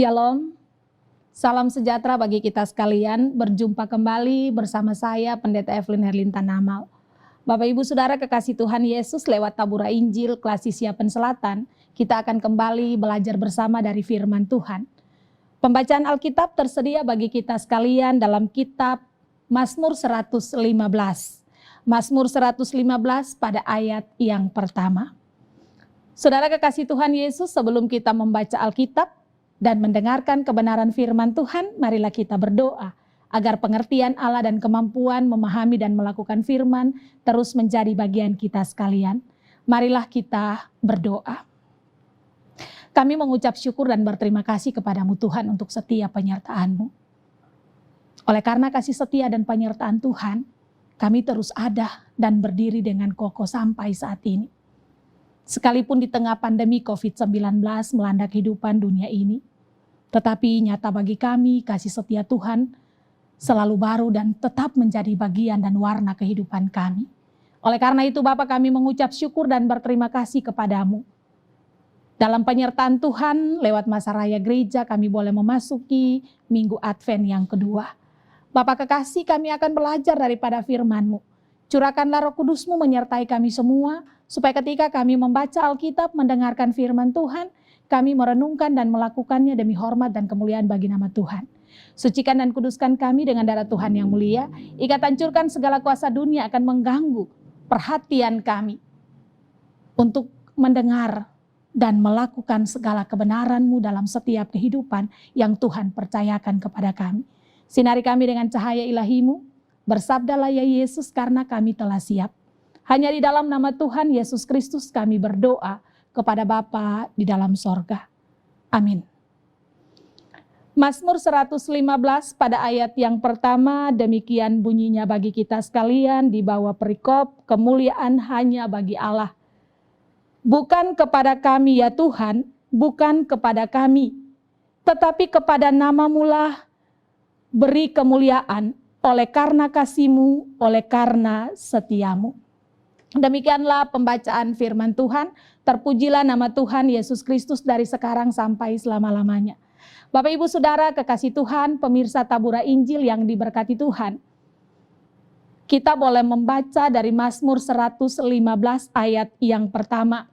Shalom, salam sejahtera bagi kita sekalian. Berjumpa kembali bersama saya Pendeta Evelyn Herlinta Namal. Bapak Ibu Saudara kekasih Tuhan Yesus, lewat tabura Injil kelas Siapen Selatan, kita akan kembali belajar bersama dari firman Tuhan. Pembacaan Alkitab tersedia bagi kita sekalian dalam kitab Mazmur 115. Mazmur 115 pada ayat yang pertama. Saudara kekasih Tuhan Yesus, sebelum kita membaca Alkitab dan mendengarkan kebenaran firman Tuhan, marilah kita berdoa agar pengertian Allah dan kemampuan memahami dan melakukan firman terus menjadi bagian kita sekalian. Marilah kita berdoa. Kami mengucap syukur dan berterima kasih kepadamu Tuhan untuk setiap penyertaan-Mu. Oleh karena kasih setia dan penyertaan Tuhan, kami terus ada dan berdiri dengan kokoh sampai saat ini. Sekalipun di tengah pandemi COVID-19 melanda kehidupan dunia ini, tetapi nyata bagi kami kasih setia Tuhan selalu baru dan tetap menjadi bagian dan warna kehidupan kami. Oleh karena itu Bapa, kami mengucap syukur dan berterima kasih kepadamu. Dalam penyertaan Tuhan lewat masa raya gereja kami boleh memasuki Minggu Advent yang kedua. Bapa kekasih, kami akan belajar daripada firman-Mu. Curahkanlah Roh Kudus-Mu menyertai kami semua, supaya ketika kami membaca Alkitab, mendengarkan firman Tuhan, kami merenungkan dan melakukannya demi hormat dan kemuliaan bagi nama Tuhan. Sucikan dan kuduskan kami dengan darah Tuhan yang mulia. Ikat hancurkan segala kuasa dunia akan mengganggu perhatian kami untuk mendengar dan melakukan segala kebenaran-Mu dalam setiap kehidupan yang Tuhan percayakan kepada kami. Sinari kami dengan cahaya ilahi-Mu. Bersabdalah ya Yesus, karena kami telah siap. Hanya di dalam nama Tuhan Yesus Kristus kami berdoa kepada Bapa di dalam sorga. Amin. Mazmur 115 pada ayat yang pertama, demikian bunyinya bagi kita sekalian di bawah perikop, kemuliaan hanya bagi Allah. Bukan kepada kami ya Tuhan, bukan kepada kami, tetapi kepada nama-Mu lah beri kemuliaan, oleh karena kasih-Mu, oleh karena setia-Mu. Demikianlah pembacaan firman Tuhan. Terpujilah nama Tuhan Yesus Kristus dari sekarang sampai selama-lamanya. Bapak Ibu Saudara kekasih Tuhan, pemirsa tabura Injil yang diberkati Tuhan. Kita boleh membaca dari Mazmur 115 ayat yang pertama.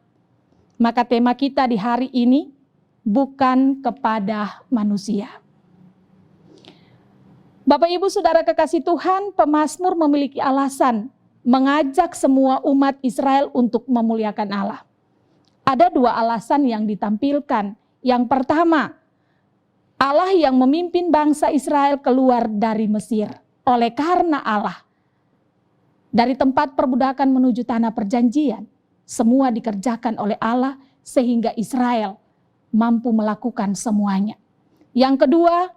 Maka tema kita di hari ini, bukan kepada manusia. Bapak Ibu Saudara kekasih Tuhan, pemazmur memiliki alasan mengajak semua umat Israel untuk memuliakan Allah. Ada dua alasan yang ditampilkan. Yang pertama, Allah yang memimpin bangsa Israel keluar dari Mesir. Oleh karena Allah, dari tempat perbudakan menuju tanah perjanjian, semua dikerjakan oleh Allah sehingga Israel mampu melakukan semuanya. Yang kedua,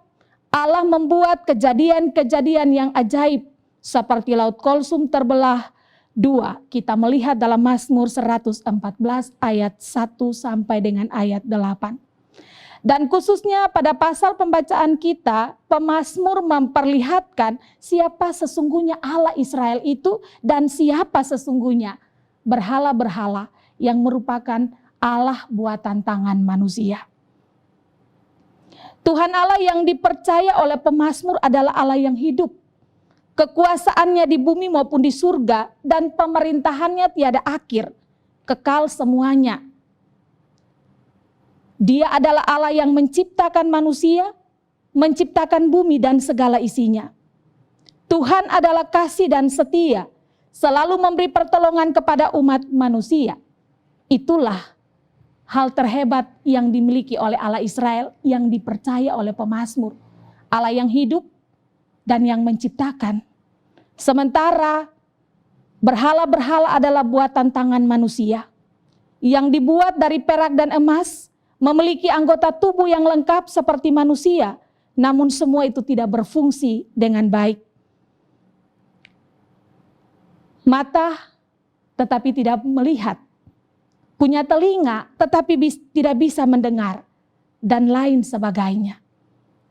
Allah membuat kejadian-kejadian yang ajaib seperti Laut Kolsum terbelah dua. Kita melihat dalam Mazmur 114 ayat 1 sampai dengan ayat 8. Dan khususnya pada pasal pembacaan kita, pemazmur memperlihatkan siapa sesungguhnya Allah Israel itu dan siapa sesungguhnya berhala-berhala yang merupakan Allah buatan tangan manusia. Tuhan Allah yang dipercaya oleh pemazmur adalah Allah yang hidup. Kekuasaannya di bumi maupun di surga dan pemerintahannya tiada akhir, kekal semuanya. Dia adalah Allah yang menciptakan manusia, menciptakan bumi dan segala isinya. Tuhan adalah kasih dan setia, selalu memberi pertolongan kepada umat manusia. Itulah hal terhebat yang dimiliki oleh Allah Israel yang dipercaya oleh pemazmur. Allah yang hidup dan yang menciptakan. Sementara berhala-berhala adalah buatan tangan manusia yang dibuat dari perak dan emas, memiliki anggota tubuh yang lengkap seperti manusia, namun semua itu tidak berfungsi dengan baik. Mata tetapi tidak melihat, punya telinga tetapi tidak bisa mendengar, dan lain sebagainya.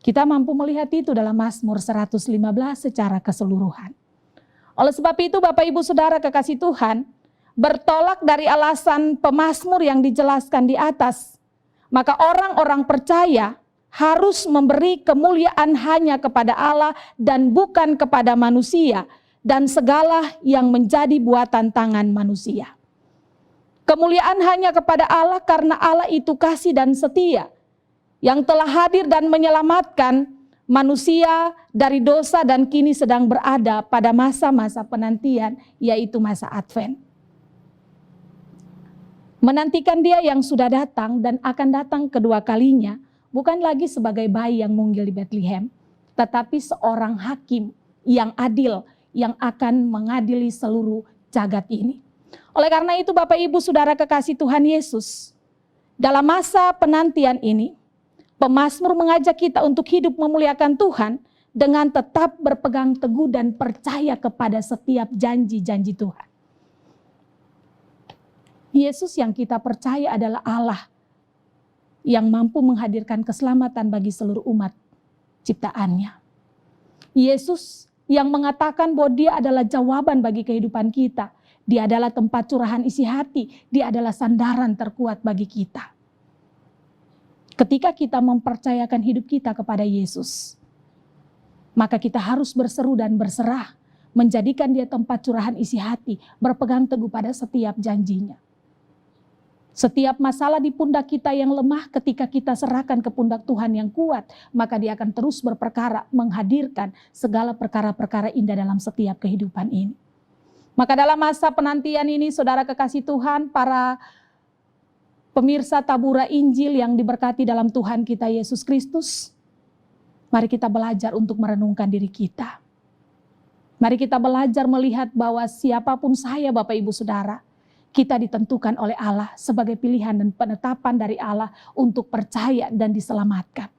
Kita mampu melihat itu dalam Mazmur 115 secara keseluruhan. Oleh sebab itu Bapak Ibu Saudara kekasih Tuhan, bertolak dari alasan pemazmur yang dijelaskan di atas, maka orang-orang percaya harus memberi kemuliaan hanya kepada Allah dan bukan kepada manusia dan segala yang menjadi buatan tangan manusia. Kemuliaan hanya kepada Allah karena Allah itu kasih dan setia, yang telah hadir dan menyelamatkan manusia dari dosa dan kini sedang berada pada masa-masa penantian, yaitu masa Advent. Menantikan Dia yang sudah datang dan akan datang kedua kalinya, bukan lagi sebagai bayi yang mungil di Bethlehem, tetapi seorang hakim yang adil yang akan mengadili seluruh jagat ini. Oleh karena itu Bapak Ibu Saudara kekasih Tuhan Yesus, dalam masa penantian ini, pemazmur mengajak kita untuk hidup memuliakan Tuhan dengan tetap berpegang teguh dan percaya kepada setiap janji-janji Tuhan. Yesus yang kita percaya adalah Allah yang mampu menghadirkan keselamatan bagi seluruh umat ciptaannya. Yesus yang mengatakan bahwa Dia adalah jawaban bagi kehidupan kita. Dia adalah tempat curahan isi hati. Dia adalah sandaran terkuat bagi kita. Ketika kita mempercayakan hidup kita kepada Yesus, maka kita harus berseru dan berserah, menjadikan Dia tempat curahan isi hati, berpegang teguh pada setiap janjinya. Setiap masalah di pundak kita yang lemah, ketika kita serahkan ke pundak Tuhan yang kuat, maka Dia akan terus berperkara, menghadirkan segala perkara-perkara indah dalam setiap kehidupan ini. Maka dalam masa penantian ini, saudara kekasih Tuhan, para pemirsa tabura Injil yang diberkati dalam Tuhan kita Yesus Kristus, mari kita belajar untuk merenungkan diri kita. Mari kita belajar melihat bahwa siapapun saya Bapak Ibu Saudara, kita ditentukan oleh Allah sebagai pilihan dan penetapan dari Allah untuk percaya dan diselamatkan.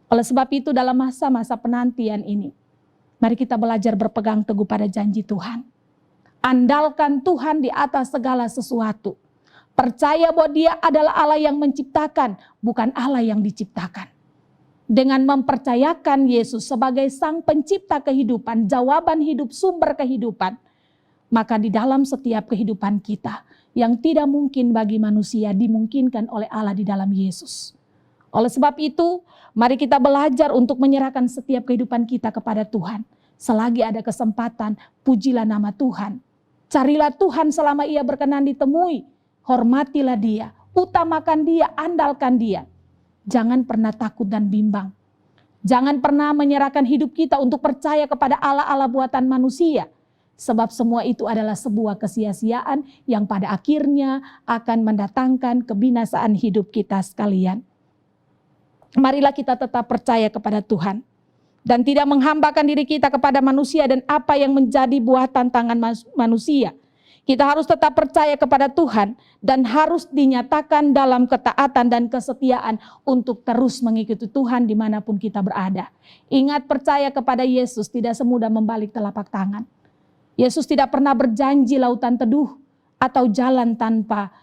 Oleh sebab itu dalam masa-masa penantian ini, mari kita belajar berpegang teguh pada janji Tuhan. Andalkan Tuhan di atas segala sesuatu. Percaya bahwa Dia adalah Allah yang menciptakan, bukan Allah yang diciptakan. Dengan mempercayakan Yesus sebagai Sang Pencipta kehidupan, jawaban hidup, sumber kehidupan, maka di dalam setiap kehidupan kita, yang tidak mungkin bagi manusia dimungkinkan oleh Allah di dalam Yesus. Oleh sebab itu, mari kita belajar untuk menyerahkan setiap kehidupan kita kepada Tuhan. Selagi ada kesempatan, pujilah nama Tuhan. Carilah Tuhan selama Ia berkenan ditemui. Hormatilah Dia, utamakan Dia, andalkan Dia. Jangan pernah takut dan bimbang. Jangan pernah menyerahkan hidup kita untuk percaya kepada Allah-Allah buatan manusia. Sebab semua itu adalah sebuah kesia-siaan yang pada akhirnya akan mendatangkan kebinasaan hidup kita sekalian. Marilah kita tetap percaya kepada Tuhan. Dan tidak menghambakan diri kita kepada manusia dan apa yang menjadi buatan tangan manusia. Kita harus tetap percaya kepada Tuhan dan harus dinyatakan dalam ketaatan dan kesetiaan untuk terus mengikuti Tuhan dimanapun kita berada. Ingat, percaya kepada Yesus tidak semudah membalik telapak tangan. Yesus tidak pernah berjanji lautan teduh atau jalan tanpa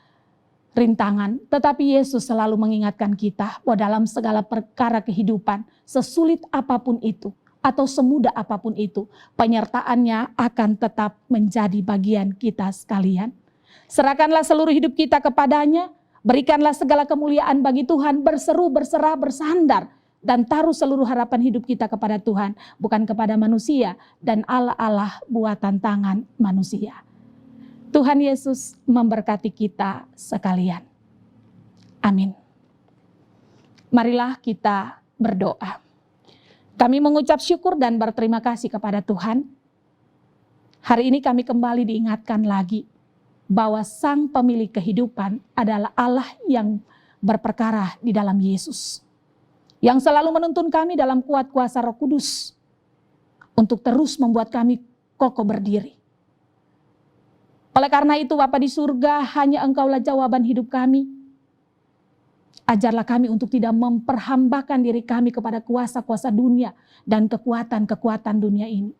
rintangan. Tetapi Yesus selalu mengingatkan kita bahwa dalam segala perkara kehidupan, sesulit apapun itu atau semudah apapun itu, penyertaannya akan tetap menjadi bagian kita sekalian. Serahkanlah seluruh hidup kita kepadanya, berikanlah segala kemuliaan bagi Tuhan, berseru, berserah, bersandar, dan taruh seluruh harapan hidup kita kepada Tuhan, bukan kepada manusia dan Allah-Allah buatan tangan manusia. Tuhan Yesus memberkati kita sekalian. Amin. Marilah kita berdoa. Kami mengucap syukur dan berterima kasih kepada Tuhan. Hari ini kami kembali diingatkan lagi bahwa Sang Pemilik kehidupan adalah Allah yang berperkara di dalam Yesus, yang selalu menuntun kami dalam kuat kuasa Roh Kudus untuk terus membuat kami kokoh berdiri. Oleh karena itu Bapa di surga, hanya Engkaulah jawaban hidup kami. Ajarlah kami untuk tidak memperhambakan diri kami kepada kuasa-kuasa dunia dan kekuatan-kekuatan dunia ini.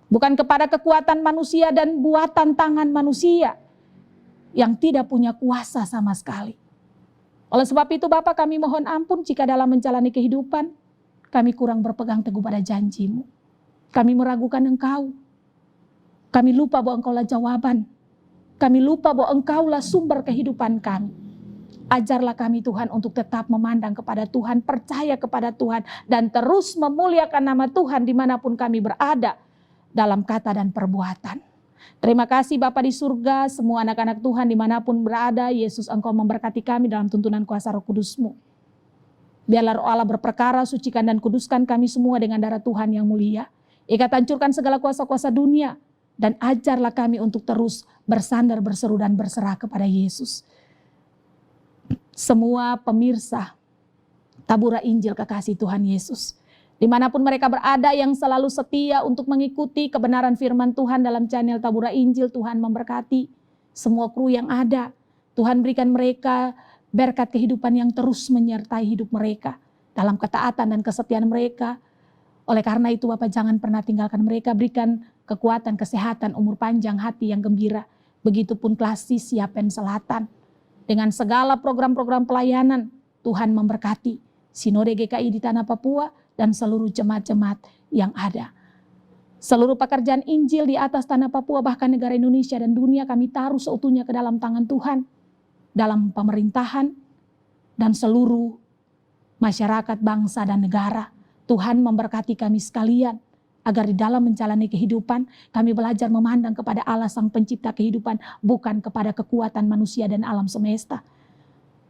Bukan kepada kekuatan manusia dan buatan tangan manusia yang tidak punya kuasa sama sekali. Oleh sebab itu Bapa, kami mohon ampun jika dalam menjalani kehidupan kami kurang berpegang teguh pada janji-Mu. Kami meragukan Engkau. Kami lupa bahwa Engkaulah jawaban. Kami lupa bahwa Engkaulah sumber kehidupan kami. Ajarlah kami Tuhan untuk tetap memandang kepada Tuhan, percaya kepada Tuhan, dan terus memuliakan nama Tuhan dimanapun kami berada dalam kata dan perbuatan. Terima kasih Bapa di surga, semua anak-anak Tuhan dimanapun berada, Yesus Engkau memberkati kami dalam tuntunan kuasa Roh Kudus-Mu. Biarlah Roh Allah berperkara, sucikan dan kuduskan kami semua dengan darah Tuhan yang mulia. Ikat hancurkan segala kuasa-kuasa dunia, dan ajarlah kami untuk terus bersandar, berseru dan berserah kepada Yesus. Semua pemirsa Tabura Injil kekasih Tuhan Yesus, dimanapun mereka berada yang selalu setia untuk mengikuti kebenaran firman Tuhan dalam channel Tabura Injil, Tuhan memberkati semua kru yang ada. Tuhan berikan mereka berkat kehidupan yang terus menyertai hidup mereka dalam ketaatan dan kesetiaan mereka. Oleh karena itu Bapak, jangan pernah tinggalkan mereka, berikan kekuatan, kesehatan, umur panjang, hati yang gembira. Begitupun Klasis Yapen Selatan. Dengan segala program-program pelayanan, Tuhan memberkati Sinode GKI di Tanah Papua dan seluruh jemaat-jemaat yang ada. Seluruh pekerjaan Injil di atas Tanah Papua, bahkan negara Indonesia dan dunia, kami taruh seutuhnya ke dalam tangan Tuhan. Dalam pemerintahan dan seluruh masyarakat, bangsa dan negara. Tuhan memberkati kami sekalian, agar di dalam menjalani kehidupan kami belajar memandang kepada Allah Sang Pencipta kehidupan, bukan kepada kekuatan manusia dan alam semesta.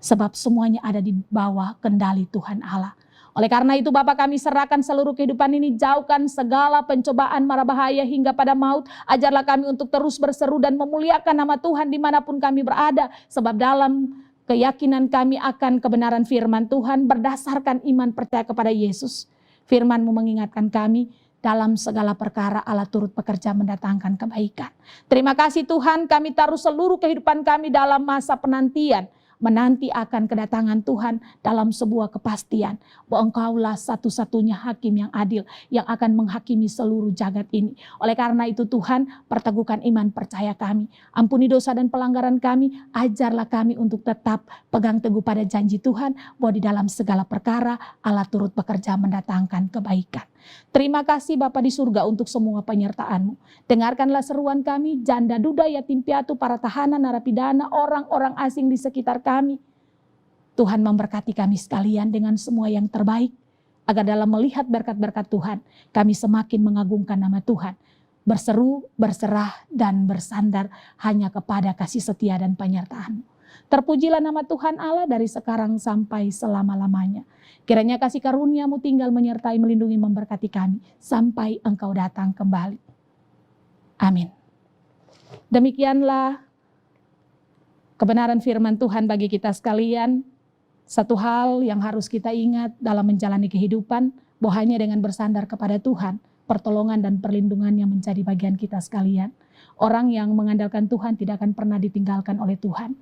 Sebab semuanya ada di bawah kendali Tuhan Allah. Oleh karena itu Bapa, kami serahkan seluruh kehidupan ini, jauhkan segala pencobaan, mara bahaya hingga pada maut. Ajarlah kami untuk terus berseru dan memuliakan nama Tuhan dimanapun kami berada. Sebab dalam keyakinan kami akan kebenaran firman Tuhan berdasarkan iman percaya kepada Yesus. Firman-Mu mengingatkan kami, dalam segala perkara Allah turut bekerja mendatangkan kebaikan. Terima kasih Tuhan, kami taruh seluruh kehidupan kami dalam masa penantian. Menanti akan kedatangan Tuhan dalam sebuah kepastian bahwa Engkaulah satu-satunya hakim yang adil yang akan menghakimi seluruh jagat ini. Oleh karena itu Tuhan, perteguhkan iman percaya kami. Ampuni dosa dan pelanggaran kami, ajarlah kami untuk tetap pegang teguh pada janji Tuhan bahwa di dalam segala perkara Allah turut bekerja mendatangkan kebaikan. Terima kasih Bapa di surga untuk semua penyertaan-Mu. Dengarkanlah seruan kami, janda, duda, yatim piatu, para tahanan, narapidana, orang-orang asing di sekitar kami. Tuhan memberkati kami sekalian dengan semua yang terbaik, agar dalam melihat berkat-berkat Tuhan, kami semakin mengagungkan nama Tuhan. Berseru, berserah, dan bersandar hanya kepada kasih setia dan penyertaan-Mu. Terpujilah nama Tuhan Allah dari sekarang sampai selama-lamanya. Kiranya kasih karunia-Mu tinggal menyertai, melindungi, memberkati kami sampai Engkau datang kembali. Amin. Demikianlah kebenaran firman Tuhan bagi kita sekalian. Satu hal yang harus kita ingat dalam menjalani kehidupan, bahwa hanya dengan bersandar kepada Tuhan, pertolongan dan perlindungan yang menjadi bagian kita sekalian. Orang yang mengandalkan Tuhan tidak akan pernah ditinggalkan oleh Tuhan.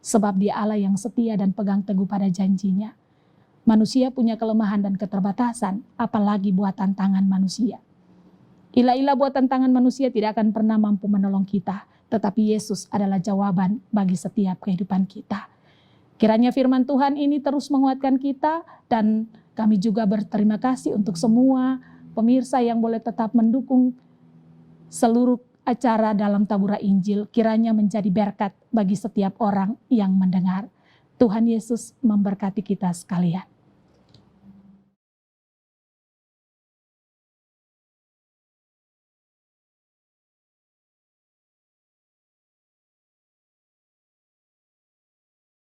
Sebab Dia Allah yang setia dan pegang teguh pada janjinya. Manusia punya kelemahan dan keterbatasan, apalagi buatan tangan manusia. Ilah-ilah buatan tangan manusia tidak akan pernah mampu menolong kita, tetapi Yesus adalah jawaban bagi setiap kehidupan kita. Kiranya firman Tuhan ini terus menguatkan kita, dan kami juga berterima kasih untuk semua pemirsa yang boleh tetap mendukung seluruh acara dalam Tabura Injil. Kiranya menjadi berkat bagi setiap orang yang mendengar. Tuhan Yesus memberkati kita sekalian.